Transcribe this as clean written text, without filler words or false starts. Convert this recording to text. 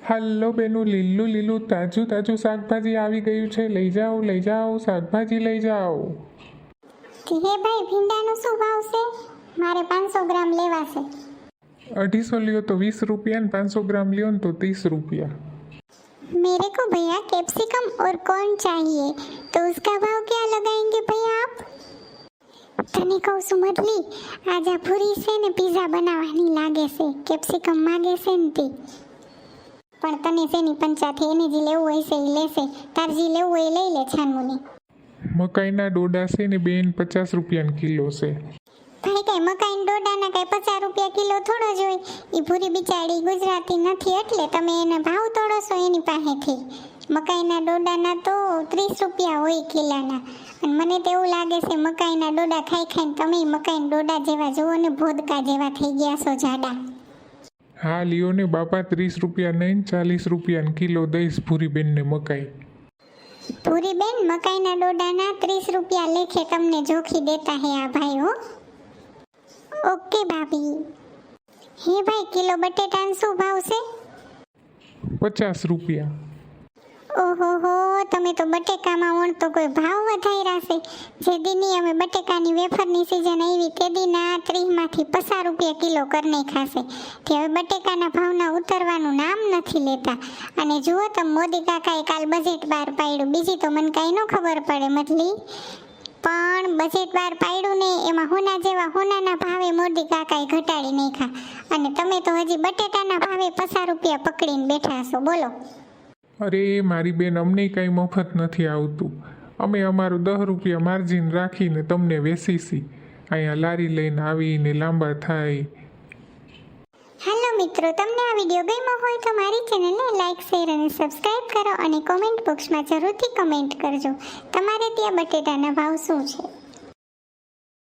Hello બેનું, લીલું લીલું તાજું તાજું શાકભાજી આવી ગયું છે. લઈ જાઓ શાકભાજી લઈ જાઓ. હે ભાઈ, ભીંડાનો શું ભાવ છે? મારે 500 ગ્રામ લેવા છે. 250 લ્યો તો 20 રૂપિયા ને 500 ગ્રામ લ્યો ને તો 30 રૂપિया। मेरे को भैया कैप्सिकम और कॉर्न चाहिए, तो उसका भाव क्या लगाएंगे भैया आप? तने कहूँ सुमतली, आज आ पूरी से ने पिज्जा बनावવાની લાગે છે. કેપ્સિકમ માગે છે ને તે પણ તને શેની પંચાયત? એને જે લેવું હોય છે એ લેશે. તાર જે લેવું હોય એ લઈ લે છાનમુની. મકાઈના ડોડા છે ને બેન 50 રૂપિયાનો કિલો છે. ભાઈ કઈ મકાઈના ડોડાના કઈ 50 રૂપિયા કિલો થોડો જ હોય. એ ભૂરી બિચારી ગુજરાતી નથી એટલે તમે એને ભાવ તોડો છો એની પાસેથી. મકાઈના ડોડાના તો 30 રૂપિયા હોય કિલાના. અને મને તો એવું લાગે છે મકાઈના ડોડા ખાઈ ખાઈને તમે મકાઈના ડોડા જેવા જુઓ ને ભોદકા જેવા થઈ ગયા છો જાડા. હા લ્યો ને બાપા, 30 રૂપિયા નહીં 40 રૂપિયાનો કિલો દઈશ ભૂરીબેનને મકાઈ. ભૂરીબેન, મકાઈના ડોડાના 30 રૂપિયા લેખે તમને જોખી દેતા હે આ ભાઈ હો. ઓકે ભાભી. હે ભાઈ, કિલો બટેટાનો શું ભાવ છે? 50 રૂપિયા। ઓહો, તમે તો બટેકામાં વણ તો કોઈ ભાવ વધાર્યા છે. જે દીની અમે બટેકાની વેફરની સિઝન આવી તે દીના 30માંથી 50 રૂપિયા કિલો કરી નાખ્યા છે. તે હવે બટેકાના ભાવના ઉતરવાનું નામ નથી લેતા. અને જુઓ તમે, મોદી કાકાએ કાલ બજેટ બહાર પાડ્યું. બીજી તો મને કાંઈ ન ખબર પડે મતલી, પણ બજેટ બહાર પાડ્યું ને એમાં હોનાના ભાવે મોદી કાકાએ ઘટાડી નાખ્યા. અને તમે તો હજી બટેટાના ભાવે 50 રૂપિયા પકડીને બેઠા છો. બોલો. અરે મારી બેન, અમને કાંઈ મફત નથી આવતું. અમે અમારું 10 રૂપિયા માર્જિન રાખીને તમને વેચીશી. અહીંયા લારી લઈને આવીને લાંબા થાય. હેલો મિત્રો, તમને આ વિડીયો ગમ્યો હોય તો મારી ચેનલને લાઈક, શેર અને સબસ્ક્રાઇબ કરો અને કોમેન્ટ બોક્સમાં જરૂરથી કમેન્ટ કરજો તમારે ત્યાં બટેટાના ભાવ શું છે.